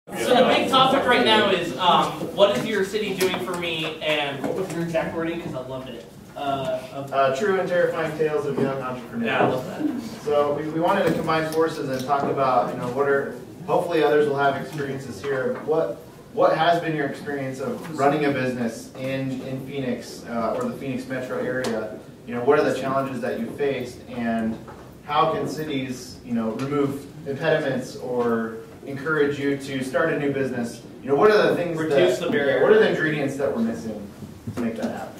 So the big topic right now is what is your city doing for me, and what was your exact wording? Because I loved it. True and terrifying tales of young entrepreneurs. Yeah, I love that. So we wanted to combine forces and talk about, what are, hopefully others will have experiences here. What has been your experience of running a business in Phoenix or the Phoenix metro area? What are the challenges that you faced, and how can cities, remove impediments or encourage you to start a new business? What are the things reduce the barrier? What are the ingredients that we're missing to make that happen?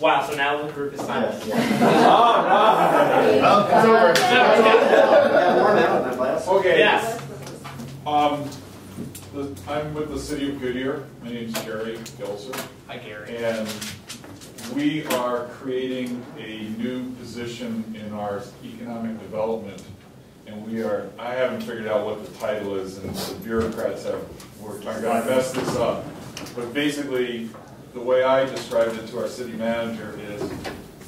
Wow, so now the group is silent. All right. Well, it's over. Okay. Yes. I'm with the City of Goodyear. My name's Jerry Gelser. Hi, Gary. And we are creating a new position in our economic development. And I haven't figured out what the title is, and the bureaucrats we're trying to mess this up. But basically, the way I described it to our city manager is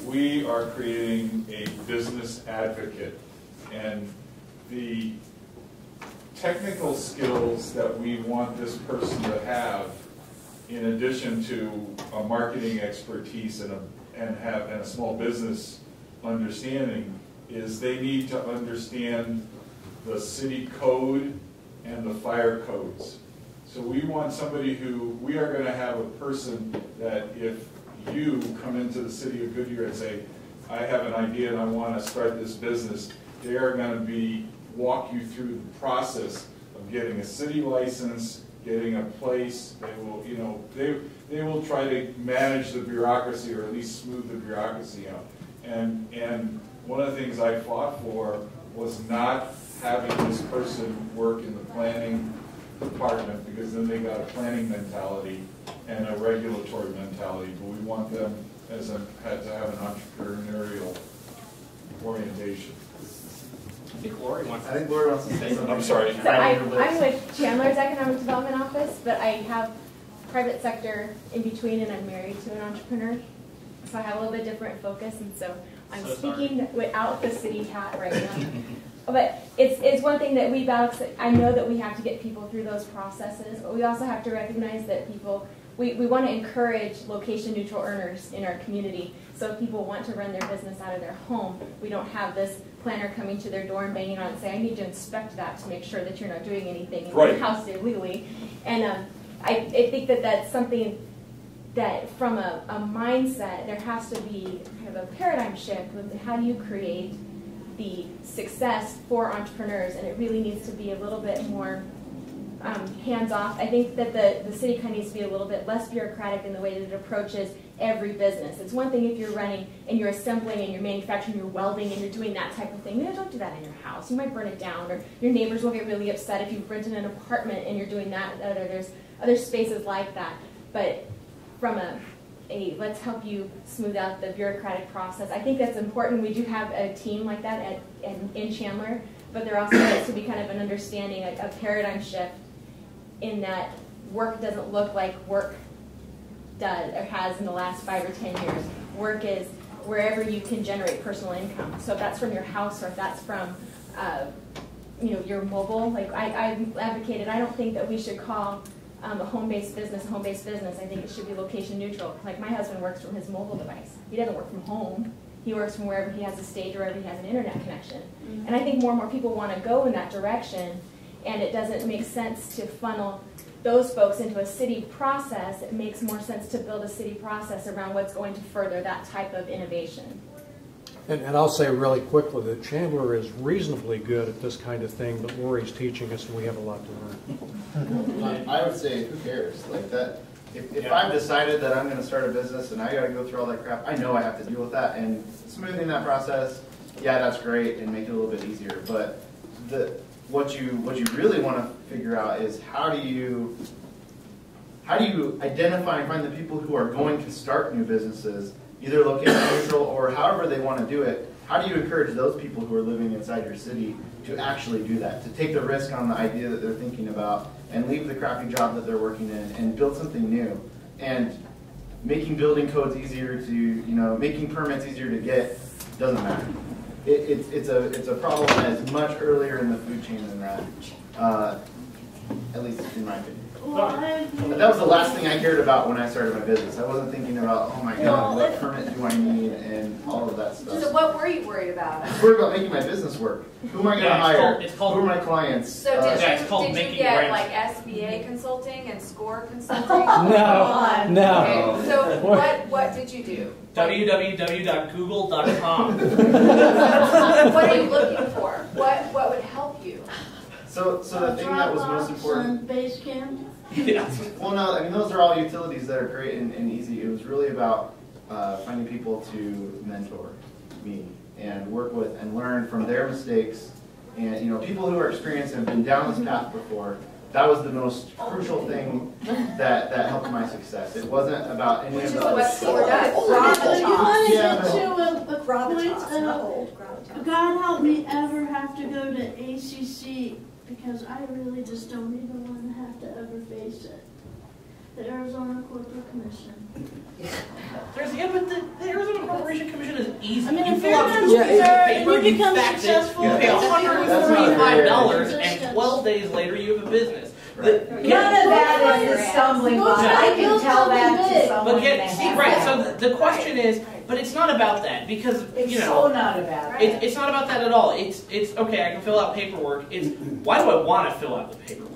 we are creating a business advocate. And the technical skills that we want this person to have, in addition to a marketing expertise and a small business understanding, is they need to understand the city code and the fire codes. So we want somebody we are going to have a person that if you come into the City of Goodyear and say, I have an idea and I want to start this business, they are going to walk you through the process of getting a city license, getting a place. They will try to manage the bureaucracy, or at least smooth the bureaucracy out. And one of the things I fought for was not having this person work in the planning department, because then they got a planning mentality and a regulatory mentality. But we want them to have an entrepreneurial orientation. I think Lori wants to say something. I'm sorry. So I'm with Chandler's Economic Development Office, but I have private sector in between, and I'm married to an entrepreneur. So I have a little bit different focus, and so I'm speaking without the city hat right now. But it's one thing that we balance. I know that we have to get people through those processes, but we also have to recognize that we want to encourage location-neutral earners in our community. So if people want to run their business out of their home, we don't have this planner coming to their door and banging on and saying, I need to inspect that to make sure that you're not doing anything in your house illegally. And I think that that's something that from a mindset, there has to be kind of a paradigm shift with how do you create the success for entrepreneurs, and it really needs to be a little bit more hands-off. I think that the city kind of needs to be a little bit less bureaucratic in the way that it approaches every business. It's one thing if you're running and you're assembling and you're manufacturing, you're welding and you're doing that type of thing. No, don't do that in your house. You might burn it down, or your neighbors will get really upset if you've rented an apartment and you're doing that. There's other spaces like that. But from let's help you smooth out the bureaucratic process. I think that's important. We do have a team like that in Chandler, but there also needs to be kind of an understanding, a paradigm shift in that work doesn't look like work does or has in the last 5 or 10 years. Work is wherever you can generate personal income. So if that's from your house or if that's from your mobile, like I advocated, I don't think that we should call a home-based business. I think it should be location neutral. Like my husband works from his mobile device. He doesn't work from home. He works from wherever he has a stage or wherever he has an internet connection. Mm-hmm. And I think more and more people want to go in that direction, and it doesn't make sense to funnel those folks into a city process. It makes more sense to build a city process around what's going to further that type of innovation. And I'll say really quickly that Chandler is reasonably good at this kind of thing, but Lori's teaching us and we have a lot to learn. I would say, who cares? Like that. If I've decided that I'm going to start a business and I got to go through all that crap, I know I have to deal with that. And smoothing that process, yeah, that's great and make it a little bit easier. But what you really want to figure out is how do you identify and find the people who are going to start new businesses, either location neutral or however they want to do it. How do you encourage those people who are living inside your city to actually do that, to take the risk on the idea that they're thinking about and leave the crappy job that they're working in and build something new? And making building codes easier to, making permits easier to get doesn't matter. it's a problem that is much earlier in the food chain than that, at least in my opinion. But that was the last thing I cared about when I started my business. I wasn't thinking about, oh my God, what permit do I need and all of that stuff. So what were you worried about? I was worried about making my business work. Who am I going to hire? Who are my clients? So did you get like SBA consulting and SCORE consulting? No, no. Okay, so what did you do? www.google.com. What are you looking for? What would help you? So the thing that was most important. Basecamp. Yeah. Well, no, I mean those are all utilities that are great and easy. It was really about finding people to mentor me and work with and learn from their mistakes, and people who are experienced and have been down this path before. That was the most crucial thing that helped my success. It wasn't about any of the. What SCORE does. God help me ever have to go to ACC, because I really just don't even want to have to ever face it. The Arizona Corporate Commission. But the Arizona Corporation Commission is easy. I mean, you if fill you're out gonna two be pieces of there paper, and you become fax it, successful, you pay $145, Yeah. and 12 days later you have a business. Right. None of that is a stumbling block. I can tell that to someone. So the question is, but it's not about that, because It's so not about it. it's not about that at all. It's okay. I can fill out paperwork. It's why do I want to fill out the paperwork?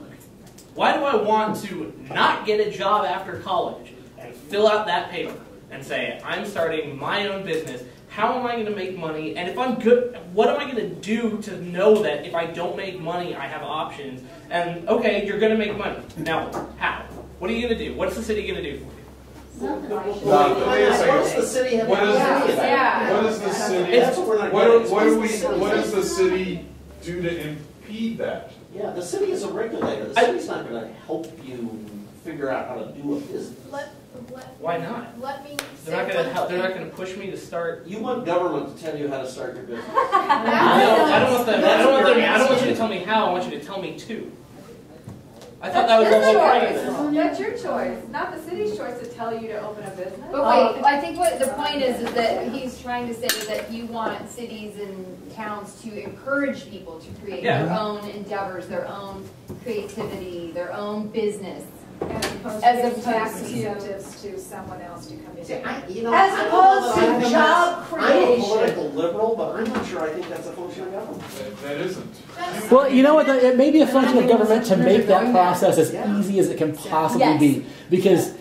Why do I want to not get a job after college and fill out that paper and say I'm starting my own business? How am I going to make money? And if I'm good, what am I going to do to know that if I don't make money, I have options? And okay, you're going to make money. Now, how? What are you going to do? What's the city going to do for you? Wait a second. What's the city have What is Yeah. what is the city? That's what we're not What getting. does the city do to impede that? Yeah, the city is a regulator. The city's not going to help you figure out how to do a business. Why not? Let me They're not going to help. They're not going to push me to start. You want government to tell you how to start your business. No, I don't want them. I don't want you to tell me how. I want you to tell me to. I thought that was the whole point of this. That's your choice, not the city's choice to tell you to open a business. But wait, I think what the point is that he's trying to say that you want cities and towns to encourage people to create their own endeavors, their own creativity, their own business. As opposed to incentives to someone else to come in. As opposed to job I'm a political liberal, but I'm not sure I think that's a function of government. That isn't. Well, you know what? It may be a function of government to make that process as easy as it can possibly be. Because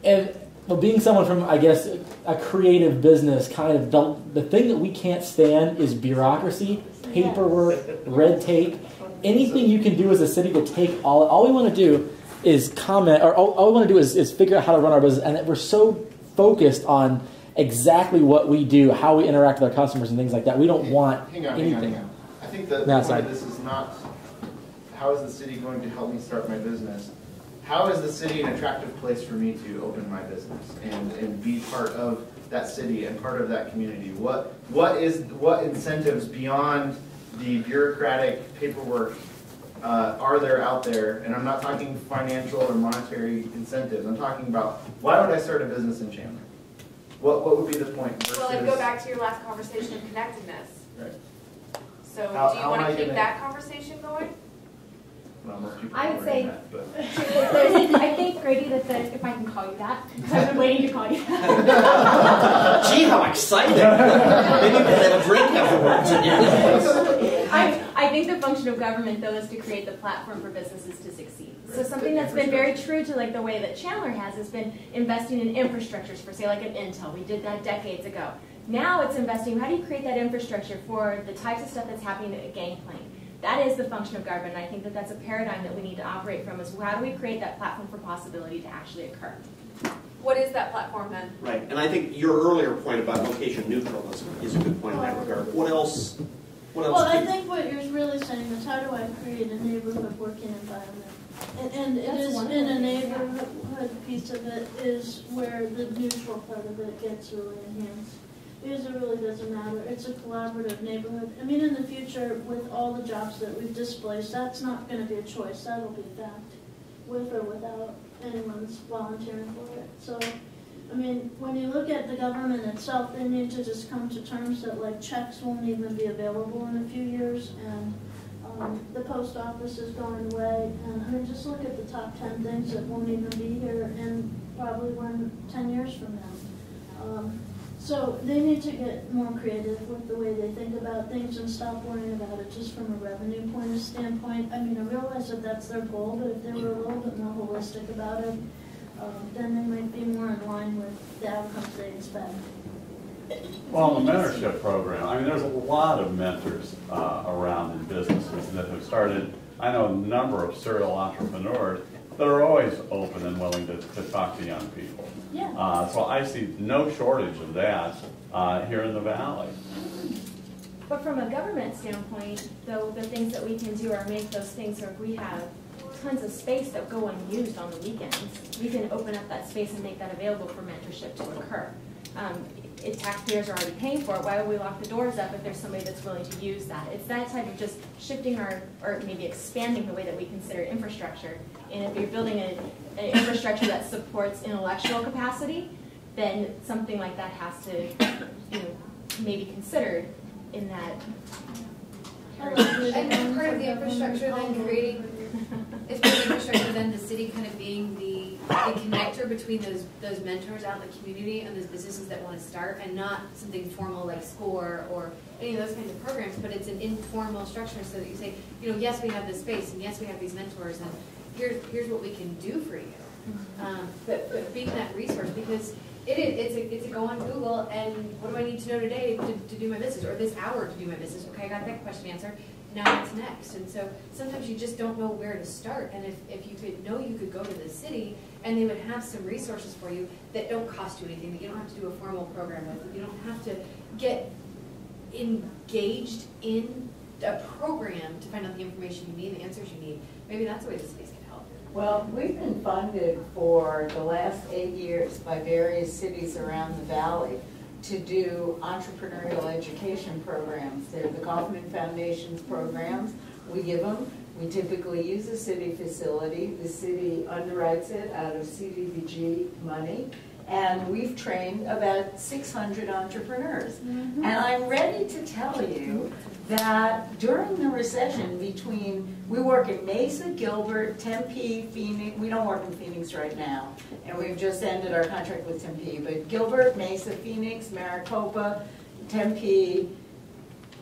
being someone from, I guess, a creative business, kind of the thing that we can't stand is bureaucracy, paperwork, red tape. Anything you can do as a city to take all we want to do is comment, or all we want to do is figure out how to run our business, and that we're so focused on exactly what we do, how we interact with our customers and things like that. We don't want anything. Hang on. I think the point of this is not how is the city going to help me start my business. How is the city an attractive place for me to open my business and be part of that city and part of that community? What incentives beyond the bureaucratic paperwork are there out there? And I'm not talking financial or monetary incentives. I'm talking about why would I start a business in Chandler? What would be the point? Well, and go back to your last conversation of connectedness. Right. So do you want to keep that conversation going? Well, most people I would are say, in that, but. I think, Grady, that if I can call you that, because I've been waiting to call you that. Gee, how exciting! Maybe we could have a drink afterwards. I think the function of government, though, is to create the platform for businesses to succeed. So something that's been very true to like the way that Chandler has been investing in infrastructures for, say, like an Intel. We did that decades ago. Now it's investing, how do you create that infrastructure for the types of stuff that's happening at Gangplank? That is the function of government. I think that that's a paradigm that we need to operate from, is how do we create that platform for possibility to actually occur? What is that platform then? Right, and I think your earlier point about location neutral is a good point in that regard. What else? Well, I think what you're really saying is how do I create a neighborhood working environment? And it is in a neighborhood piece of it is where the neutral part of it gets really enhanced. Because it really doesn't matter. It's a collaborative neighborhood. I mean, in the future, with all the jobs that we've displaced, that's not going to be a choice. That'll be a fact, with or without anyone's volunteering for it. So I mean, when you look at the government itself, they need to just come to terms that like checks won't even be available in a few years, and the post office is going away. And I mean, just look at the top 10 things that won't even be here in probably 10 years from now. So they need to get more creative with the way they think about things and stop worrying about it just from a revenue point of standpoint. I mean, I realize that that's their goal, but if they were a little bit more holistic about it, then they might be more in line with the outcomes they expect. Well, the mentorship program, I mean, there's a lot of mentors around in businesses that have started. I know a number of serial entrepreneurs that are always open and willing to talk to young people. Yeah. So I see no shortage of that here in the Valley. But from a government standpoint, though, the things that we can do are make those things where we have tons of space that go unused on the weekends. We can open up that space and make that available for mentorship to occur. If taxpayers are already paying for it, why would we lock the doors up if there's somebody that's willing to use that? It's that type of just shifting or maybe expanding the way that we consider infrastructure. And if you're building an infrastructure that supports intellectual capacity, then something like that has to, maybe considered in that. And part of the infrastructure then creating, is part of the infrastructure then the city kind of being the connector between those mentors out in the community and those businesses that want to start, and not something formal like SCORE or any of those kinds of programs, but it's an informal structure so that you say, yes, we have this space, and yes, we have these mentors, and here's what we can do for you. But being that resource, because it's a go on Google and what do I need to know today to do my business, or this hour to do my business. Okay, I got that question answered. Now what's next? And so sometimes you just don't know where to start. And if you could go to the city and they would have some resources for you that don't cost you anything, that you don't have to do a formal program with, you don't have to get engaged in a program to find out the information you need, the answers you need. Maybe that's the way the space can help. Well, we've been funded for the last 8 years by various cities around the valley to do entrepreneurial education programs. They're the Kaufman Foundation's programs. We give them. We typically use a city facility. The city underwrites it out of CDBG money. And we've trained about 600 entrepreneurs. Mm-hmm. And I'm ready to tell you that during the recession we work in Mesa, Gilbert, Tempe, Phoenix. We don't work in Phoenix right now, and we've just ended our contract with Tempe. But Gilbert, Mesa, Phoenix, Maricopa, Tempe,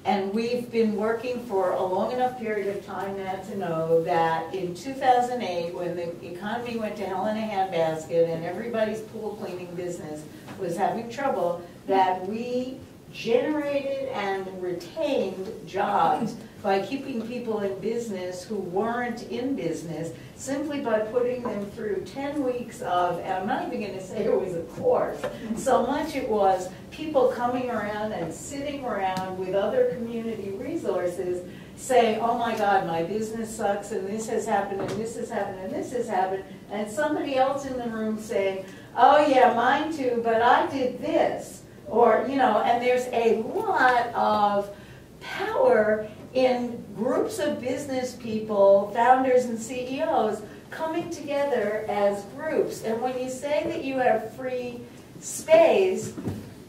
and we've been working for a long enough period of time now to know that in 2008, when the economy went to hell in a handbasket and everybody's pool cleaning business was having trouble, that we generated and retained jobs by keeping people in business who weren't in business, simply by putting them through 10 weeks of, and I'm not even going to say it was a course, so much it was people coming around and sitting around with other community resources saying, oh my God, my business sucks, and this has happened, and this has happened, and this has happened, and somebody else in the room saying, oh yeah, mine too, but I did this. Or, and there's a lot of power in groups of business people, founders and CEOs, coming together as groups. And when you say that you have free space,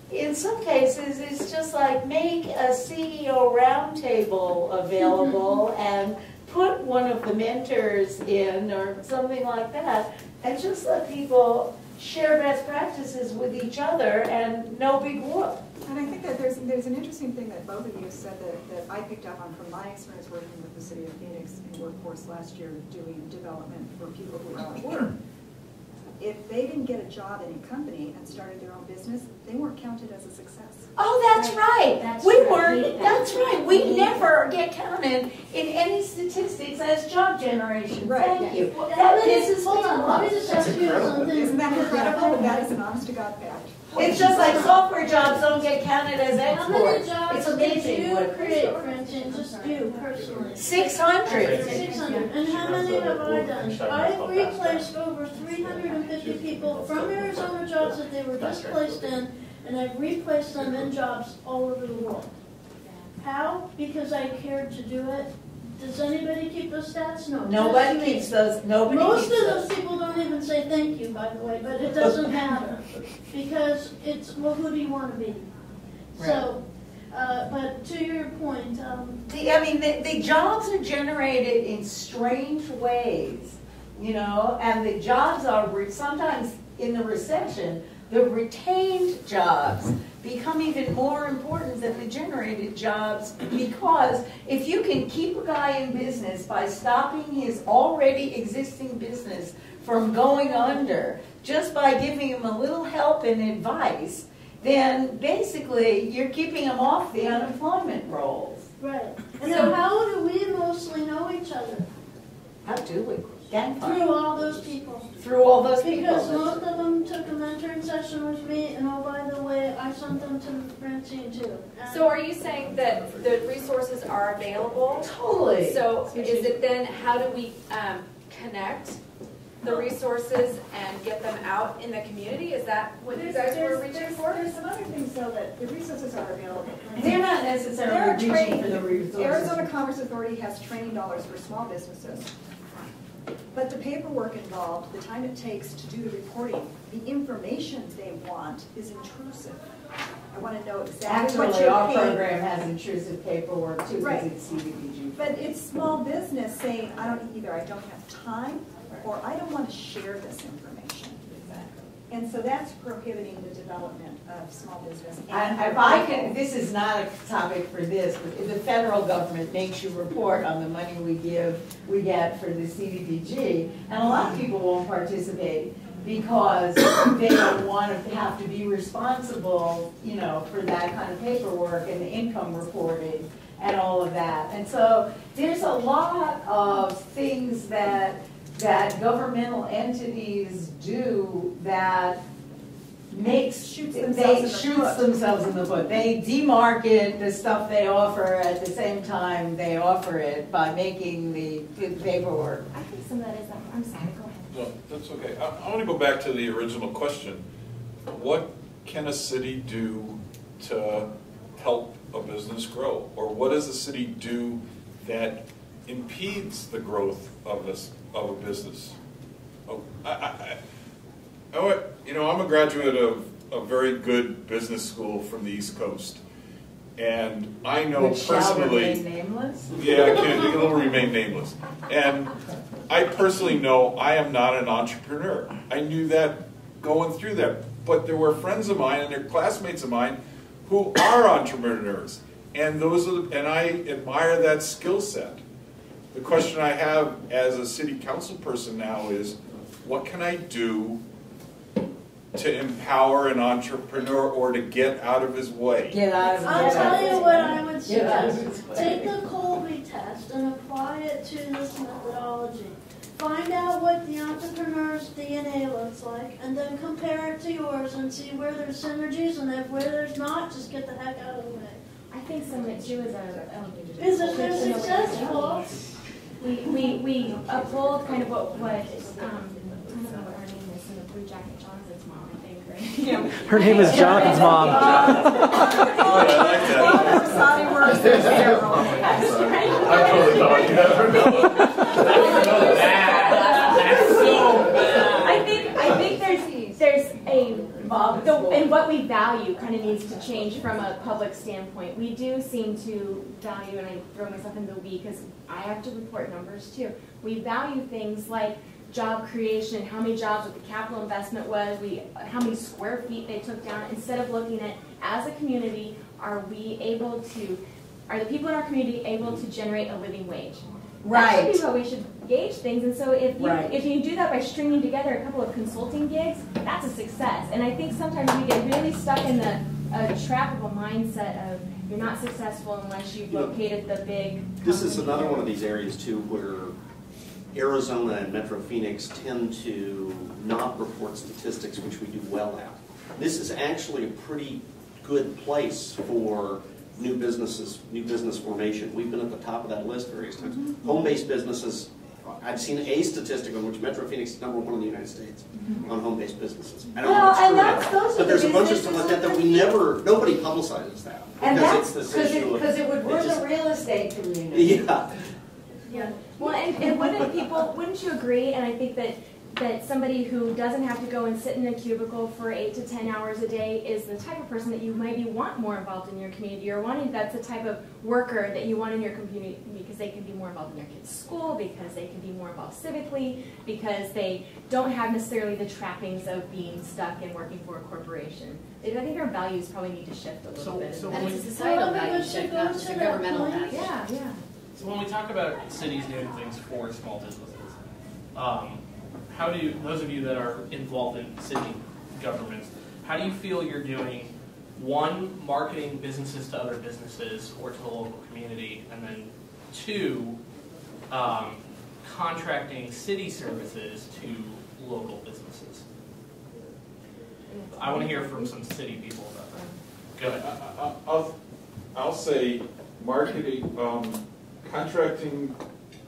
in some cases it's just like make a CEO roundtable available and put one of the mentors in or something like that, and just let people share best practices with each other and no big whoop. And I think that there's an interesting thing that both of you said that I picked up on from my experience working with the City of Phoenix in Workforce last year, doing development for people who are out of work. If they didn't get a job in a company and started their own business, they weren't counted as a success. Oh, that's right. That's right. We never get counted in any statistics as job generation. Right. Thank you. Well, That pisses me let me off. just ask you something. Isn't that incredible? That is an honest to God fact. It's just like software jobs don't get counted as How many exports. jobs It's did amazing you what create, Francine, just you personally? 600. 600. And how many have I done? I've replaced over 350 people from Arizona jobs that they were just placed in, and I've replaced them in jobs all over the world. How? Because I cared to do it, Does anybody keep those stats? No. Nobody Just me. keeps those, nobody Most keeps of those. those people don't even say thank you, by the way, but it doesn't matter, because it's, well, who do you want to be? So, but to your point, The jobs are generated in strange ways, you know, and the jobs are sometimes in the recession, the retained jobs become even more important than the generated jobs, because if you can keep a guy in business by stopping his already existing business from going under, just by giving him a little help and advice, then basically you're keeping him off the unemployment rolls. right. And so how do we mostly know each other? How do we? Through all those people. Through all those people. Because most of them took a mentoring session with me, and oh, by the way, I sent them to Francine too. And So are you saying that the resources are available? Totally. So is it then, how do we connect the resources and get them out in the community? Is that what you guys were reaching for? There's some other things though that the resources are available. They're not There necessarily are reaching training. for the resources. Arizona Commerce Authority has training dollars for small businesses. But the paperwork involved, the time it takes to do the reporting, the information they want is intrusive. I want to know exactly what Actually, you're our paying. program has intrusive paperwork too, because Right. it's CDBG. But it's small business saying, I don't have time, or I don't want to share this information. And so that's prohibiting the development of small business. And if I can, this is not a topic for this, but the federal government makes you report on the money we get for the CDBG, and a lot of people won't participate because they don't want to have to be responsible, you know, for that kind of paperwork and the income reporting and all of that. And so there's a lot of things that governmental entities do that shoots themselves in the foot. They demarket the stuff they offer at the same time they offer it by making the paperwork. I think some of that is, I'm sorry, go ahead. No, that's okay. I want to go back to the original question. What can a city do to help a business grow? Or what does a city do that impedes the growth of a business? I'm a graduate of a very good business school from the East Coast. And I know Which shall personally... remain nameless? Yeah, it will remain nameless. And I personally know I am not an entrepreneur. I knew that going through that. But there were friends of mine and their classmates of mine who are entrepreneurs. And I admire that skill set. The question I have as a city council person now is, what can I do to empower an entrepreneur or to get out of his way? I'll tell you what I would suggest. Take the Colby test and apply it to this methodology. Find out what the entrepreneur's DNA looks like, and then compare it to yours and see where there's synergies, and where there's not, just get the heck out of the way. I think some of it too Is if they're successful. We uphold kind of what I don't know what her name is, in the Blue Jacket Johnson's mom, I think, right? Her name is Jonathan's mom. I totally thought you never know. I think there's and what we value kind of needs to change from a public standpoint. We do seem to value, and I throw myself in the we because I have to report numbers too. We value things like job creation, how many jobs, what the capital investment was, how many square feet they took down, instead of looking at, as a community, are the people in our community able to generate a living wage? Right. That should be how we should gauge things. And so if you do that by stringing together a couple of consulting gigs, that's a success. And I think sometimes we get really stuck in the trap of a mindset of you're not successful unless you've located the big This is another one of these areas too where Arizona and Metro Phoenix tend to not report statistics, which we do well at. This is actually a pretty good place for new business formation. We've been at the top of that list various times. Home-based businesses, I've seen a statistic on which Metro Phoenix is #1 in the United States on home-based businesses. I don't know if it's true or not, but there's a bunch of stuff like that that nobody publicizes that. And Because that's it's this issue because it would ruin just- the real estate community. Yeah. Yeah. Well, and wouldn't you agree? And I think that somebody who doesn't have to go and sit in a cubicle for 8 to 10 hours a day is the type of person that you maybe want more involved in your community, or that's the type of worker that you want in your community because they can be more involved in your kids' school, because they can be more involved civically, because they don't have necessarily the trappings of being stuck and working for a corporation. I think our values probably need to shift a little bit. And it's a societal value shift, not just a governmental value. Yeah, yeah. So when we talk about cities doing things for small businesses, how do you, those of you that are involved in city governments, how do you feel you're doing, one, marketing businesses to other businesses or to the local community, and then two, contracting city services to local businesses? I want to hear from some city people about that. Go ahead. I'll say marketing, contracting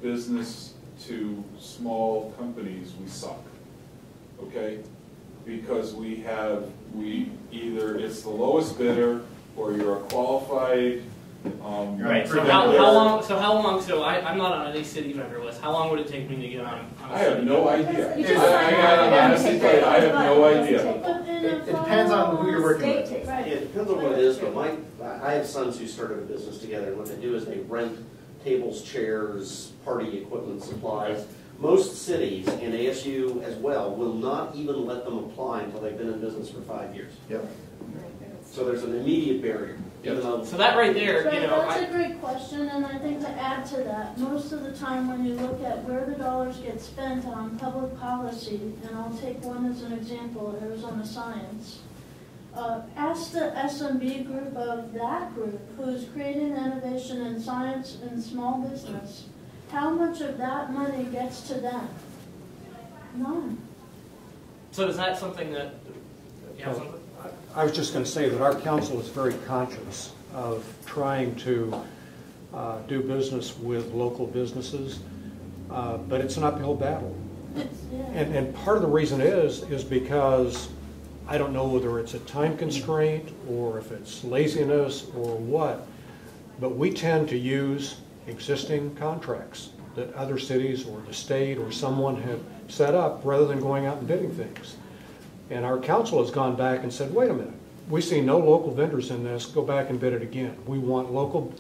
business to small companies, we suck, okay? Because either it's the lowest bidder or you're a qualified. Right. So how long? So I'm not on any city vendor list. How long would it take me to get on? I have no idea. I honestly tell you, I have no idea. It depends on who you're working with. It depends on what it is, but I have sons who started a business together, and what they do is they rent tables, chairs, party equipment, supplies. Most cities, and ASU as well, will not even let them apply until they've been in business for 5 years. Yep. So there's an immediate barrier. Yep. So that right there, Right, that's a great question, and I think to add to that, most of the time when you look at where the dollars get spent on public policy, and I'll take one as an example, Arizona Science. Ask the SMB group of that group who's creating innovation in science and small business, how much of that money gets to them? None. So is that something that, you have something? I was just going to say that our council is very conscious of trying to do business with local businesses, but it's an uphill battle. And part of the reason is because I don't know whether it's a time constraint or if it's laziness or what, but we tend to use existing contracts that other cities or the state or someone have set up rather than going out and bidding things. And our council has gone back and said, wait a minute, we see no local vendors in this, go back and bid it again. We want local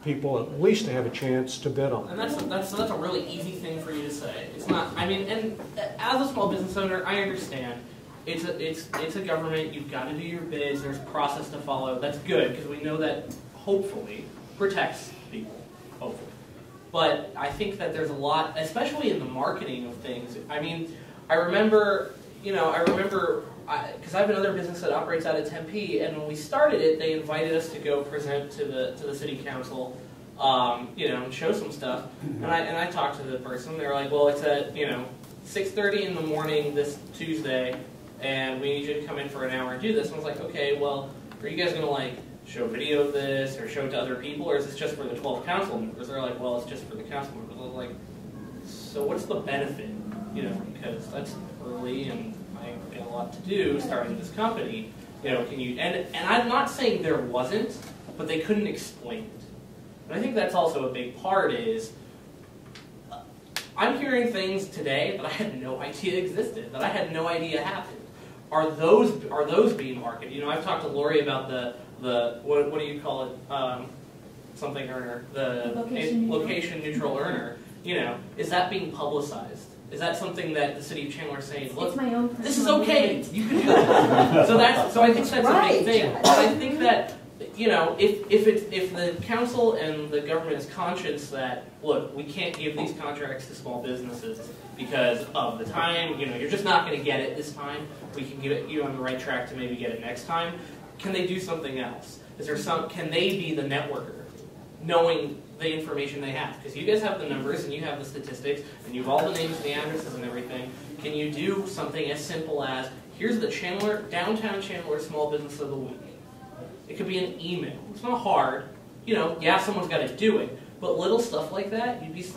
people at least to have a chance to bid on it. And that's a really easy thing for you to say. It's not, I mean, and as a small business owner, I understand. It's a government, you've got to do your bids, there's a process to follow. That's good, because we know that hopefully protects people, hopefully. But I think that there's a lot, especially in the marketing of things. I mean, I remember, because I have another business that operates out of Tempe, and when we started it, they invited us to go present to the city council, and show some stuff. And I talked to the person. They were like, "Well, it's at 6:30 in the morning this Tuesday, and we need you to come in for an hour and do this." And I was like, "Okay, well, are you guys going to show video of this or show it to other people, or is this just for the 12 council members?" They're like, "Well, it's just for the council members." I was like, "So what's the benefit?" Because that's early and I got a lot to do starting this company. Can you? And I'm not saying there wasn't, but they couldn't explain it. And I think that's also a big part is I'm hearing things today that I had no idea existed, that I had no idea happened. Are those being marketed? I've talked to Lori about the what do you call it? Something earner, the location neutral earner. Is that being publicized? Is that something that the city of Chandler is saying, look, this is okay, you can do that? So I think that's a big thing. But I think that, if the council and the government is conscious that, look, we can't give these contracts to small businesses because of the time, you're just not going to get it this time. We can get you on the right track to maybe get it next time. Can they do something else? Can they be the networker, knowing the information they have? Because you guys have the numbers and you have the statistics and you have all the names and the addresses and everything. Can you do something as simple as, here's the downtown Chandler Small Business of the Week? It could be an email. It's not hard. Someone's got to do it. But little stuff like that, it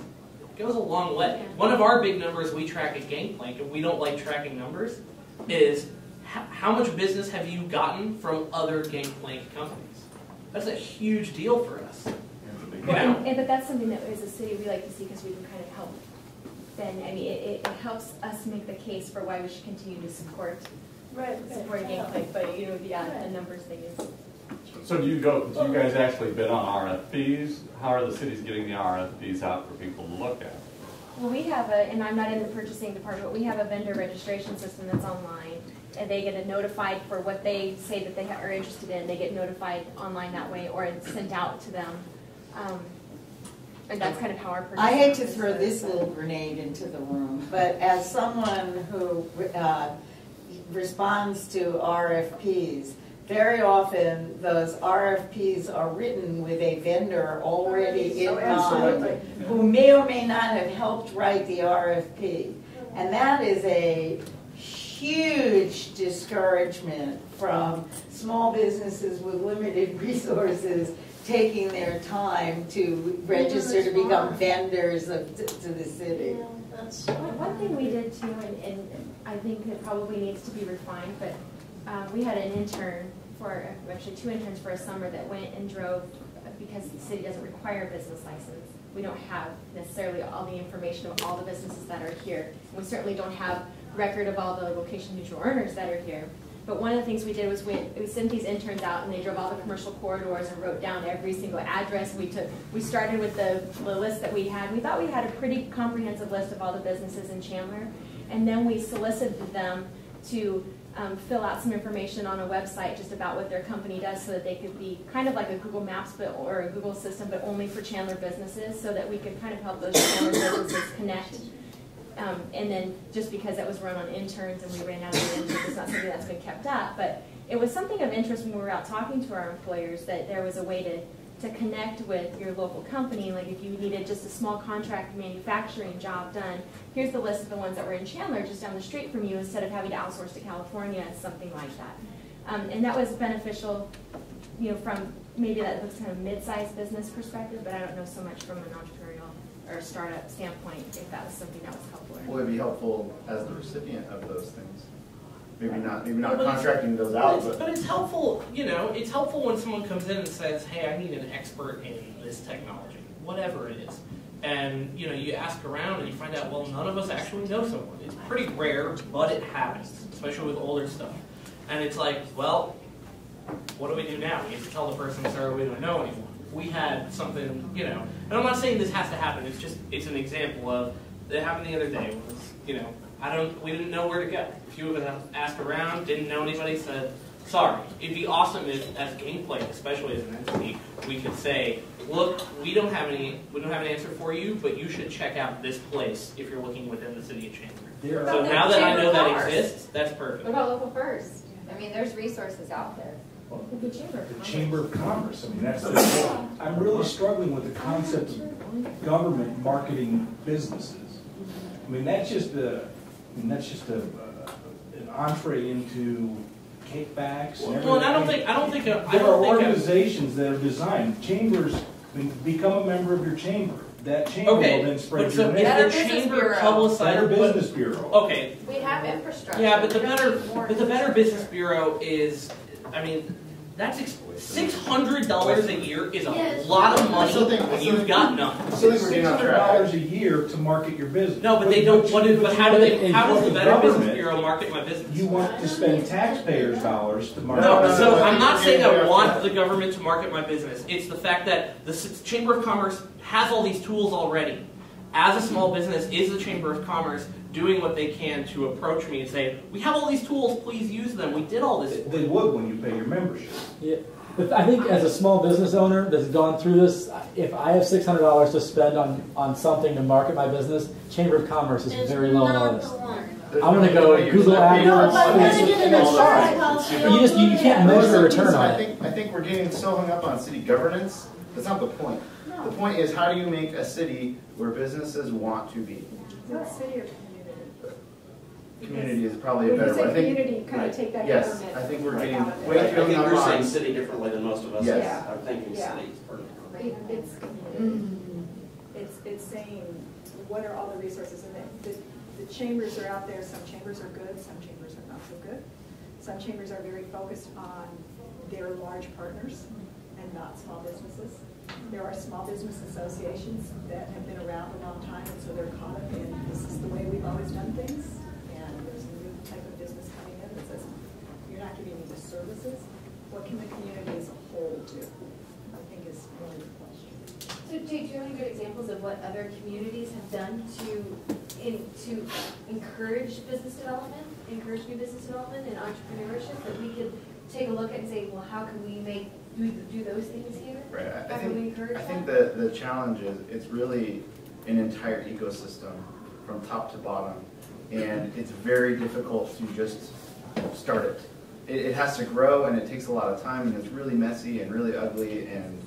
goes a long way. One of our big numbers we track at Gangplank, and we don't like tracking numbers, is how much business have you gotten from other Gangplank companies? That's a huge deal for us. But that's something that as a city we like to see because we can kind of help. Then I mean, it helps us make the case for why we should continue to support Gangplank. But you know, the numbers thing is. So do you guys actually bid on RFPs? How are the cities getting the RFPs out for people to look at? Well, we have and I'm not in the purchasing department, but we have a vendor registration system that's online. And they get notified for what they say that they are interested in. They get notified online that way, or it's sent out to them. And that's kind of how our purchasing. I hate to throw this little grenade into the room, but as someone who responds to RFPs, very often those RFPs are written with a vendor already in mind who may or may not have helped write the RFP. And that is a huge discouragement from small businesses with limited resources taking their time to register to become vendors to the city. One thing we did too, and I think it probably needs to be refined, but we had an intern actually 2 interns for a summer that went and drove, because the city doesn't require a business license. We don't have necessarily all the information of all the businesses that are here. We certainly don't have record of all the location neutral earners that are here. But one of the things we did was we sent these interns out and they drove all the commercial corridors and wrote down every single address. We started with the list that we had. We thought we had a pretty comprehensive list of all the businesses in Chandler. And then we solicited them to fill out some information on a website just about what their company does, so that they could be kind of like a Google Maps or a Google system, but only for Chandler businesses, so that we could kind of help those Chandler businesses connect. And then just because that was run on interns and we ran out of interns, it's not something that's been kept up. But it was something of interest when we were out talking to our employers, that there was a way to connect with your local company. Like if you needed just a small contract manufacturing job done, here's the list of the ones that were in Chandler just down the street from you, instead of having to outsource to California, something like that. And that was beneficial, you know, from maybe that looks kind of mid-sized business perspective, but I don't know so much from an entrepreneurial or startup standpoint if that was something that was helpful. Will it be helpful as the recipient of those things? Maybe not contracting those out, but it's helpful. You know, it's helpful when someone comes in and says, "Hey, I need an expert in this technology, whatever it is." And you know, you ask around and you find out, well, none of us actually know someone. It's pretty rare, but it happens, especially with older stuff. And it's like, well, what do we do now? We have to tell the person, "Sir, we don't know anyone." We had something, you know, and I'm not saying this has to happen. It's an example of it happened the other day. Was, you know, we didn't know where to go. A few of us asked around, didn't know anybody, said, sorry. It'd be awesome if, as Gangplank, especially as an entity, we could say, look, we don't have an answer for you, but you should check out this place if you're looking within the city of Chandler. So now that I know that exists, that's perfect. What about Local First? I mean, there's resources out there. Well, the Chamber of Commerce. I mean, that's the point. I'm really struggling with the concept of government marketing businesses. I mean, that's just an entree into kickbacks. And well, and I don't think there are organizations that are designed. Chambers, become a member of your chamber. That chamber will then spread your name. Better Chamber publicized Business Bureau. Okay. We have infrastructure. Yeah, but the Better Business Bureau is, I mean, that's $600 a year is a lot of money when you've got none. $600 a year to market your business. No, but they don't. But how does the Better Business Bureau market my business? You want to spend taxpayers' dollars to market. No, so I'm not saying I want the government to market my business. It's the fact that the Chamber of Commerce has all these tools already. As a small business, is the Chamber of Commerce doing what they can to approach me and say, we have all these tools, please use them. We did all this. They would when you pay your membership. Yeah. But I think as a small business owner that's gone through this, if I have $600 to spend on something to market my business, Chamber of Commerce is very low on the list. I'm going to go Google AdWords, Facebook. You can't measure a return on it. I think we're getting so hung up on city governance. That's not the point. The point is, how do you make a city where businesses want to be? City or community? Community is probably a better word. I think community, kind of take that yes, government. I think we're getting I way think too hung you're up saying on city differently than most of us yes. are thinking city. It's community. It's saying, what are all the resources? And the chambers are out there. Some chambers are good, some chambers are not so good. Some chambers are very focused on their large partners and not small businesses. there are small business associations that have been around a long time, and so they're caught up in, this is the way we've always done things, and there's a new type of business coming in that says, you're not giving me the services, what can the community as a whole do? I think is really the question. So Jake, do you have any good examples of what other communities have done to encourage business development, encourage new business development and entrepreneurship that we could take a look at and say, well, how can we do those things here? Right. How can we encourage I think that? the challenge is it's really an entire ecosystem from top to bottom, and it's very difficult to just start it. It has to grow, and it takes a lot of time, and it's really messy and really ugly, and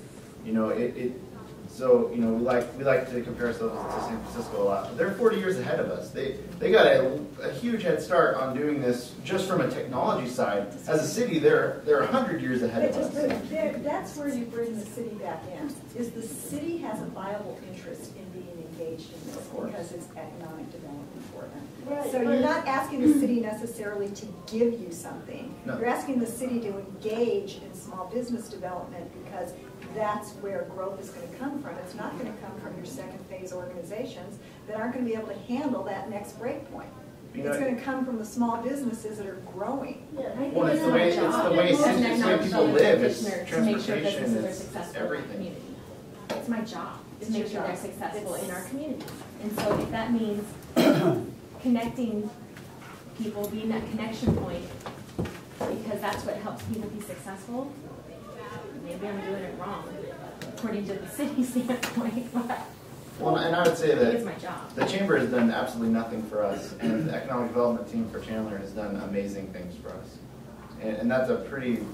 so we like to compare ourselves to San Francisco a lot. But they're 40 years ahead of us. They got a huge head start on doing this just from a technology side. As a city, they're 100 years ahead of us. That's where you bring the city back in. Is the city has a viable interest in being engaged in this because it's economic development for them. Right, So you're not asking the city necessarily to give you something. No. You're asking the city to engage in small business development because that's where growth is going to come from. It's not going to come from your second phase organizations that aren't going to be able to handle that next break point. It's going to come from the small businesses that are growing. Well, it's the way people live. It's to make sure transportation. businesses are It's successful in our everything. community. It's my job to It's make your sure they're job. successful in our community. And so if that means connecting people, being that connection point, because that's what helps people be successful, maybe I'm doing it wrong according to the city standpoint, but Well, and I would say that it's my job. the Chamber has done absolutely nothing for us, and the Economic Development team for Chandler has done amazing things for us. And that's a pretty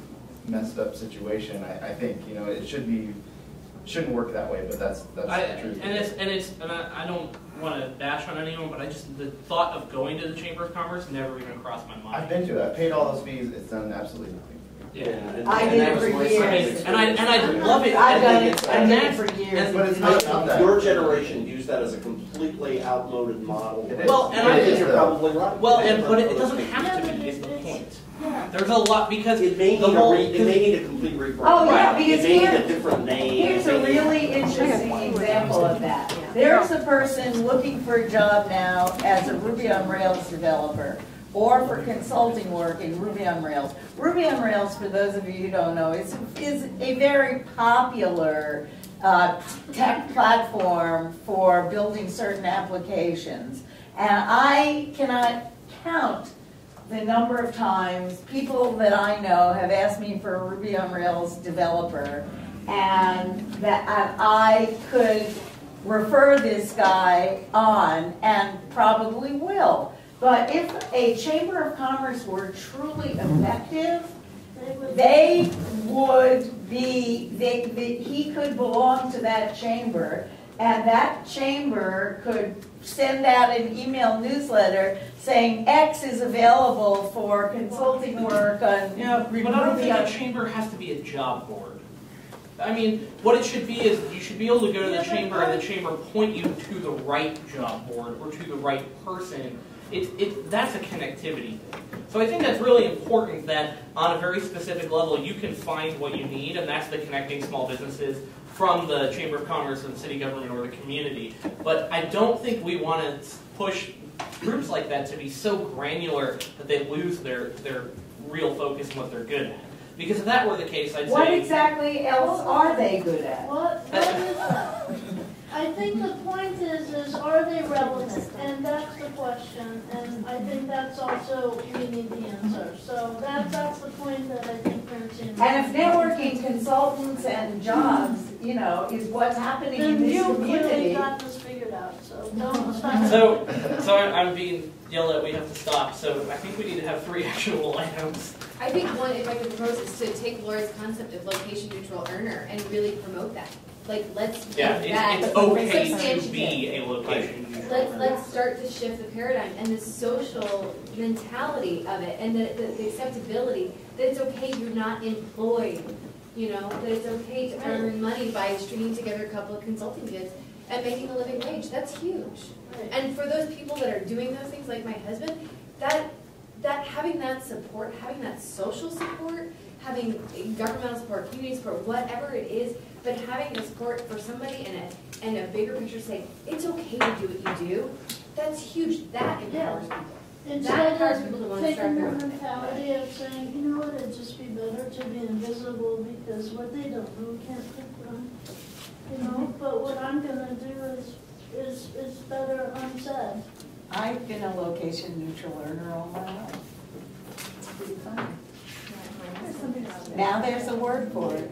messed up situation, I think. It shouldn't work that way, but that's the truth. And I don't want to bash on anyone, but the thought of going to the Chamber of Commerce never even crossed my mind. I've been to it. I've paid all those fees. It's done absolutely nothing. Yeah. I did it for years. And I love it. I've done it for years. But it's not about that. Your generation used that as a completely outmoded model. Well, and I think you're probably right. Well, but it doesn't have to be. Is the point? There's a lot because it may need a complete rebrand. Oh yeah, because it may need a different name. Here's a really interesting example of that. There's a person looking for a job now as a Ruby on Rails developer or for consulting work in Ruby on Rails. Ruby on Rails, for those of you who don't know, is a very popular tech platform for building certain applications. And I cannot count the number of times people that I know have asked me for a Ruby on Rails developer, and that I could refer this guy on and probably will. But if a Chamber of Commerce were truly effective, they would be, he could belong to that chamber, and that chamber could send out an email newsletter saying X is available for consulting work on, But I don't think a chamber has to be a job board. I mean, what it should be is you should be able to go to the chamber and the chamber point you to the right job board or to the right person. That's a connectivity thing. So I think that's really important that on a very specific level you can find what you need, and that's the connecting small businesses from the Chamber of Commerce and the city government or the community. But I don't think we want to push groups like that to be so granular that they lose their real focus and what they're good at. Because if that were the case, I'd say... What exactly else are they good at? What is that? I think the point is are they relevant? And that's the question. And I think that's also we need the answer. So that's the point that I think Francine... And if networking consultants and jobs, is what's happening in this then community... you clearly got this figured out. So don't stop. So I'm being yelled at, we have to stop. So I think we need to have 3 actionable items. I think one, if I could propose, is to take Laura's concept of location neutral earner and really promote that. Like, let's make that it's okay to substantive. be a location neutral earner. Let's start to shift the paradigm and the social mentality of it and the acceptability that it's okay you're not employed, that it's okay to earn money by stringing together a couple of consulting gigs and making a living wage. That's huge. And for those people that are doing those things, like my husband, that having that support, having that social support having governmental support, community support, whatever it is, but having the support for somebody and a bigger picture saying, it's okay to do what you do, that's huge. That empowers people. That Instead empowers people to of want to start taking their the own mentality of saying, you know what, it'd just be better to be invisible because what they don't know we can't pick them. You know, but what I'm gonna do is better unsaid. I've been a location neutral learner all my life. It's pretty fun. Now there's a word for it.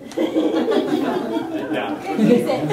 Yeah. Use it.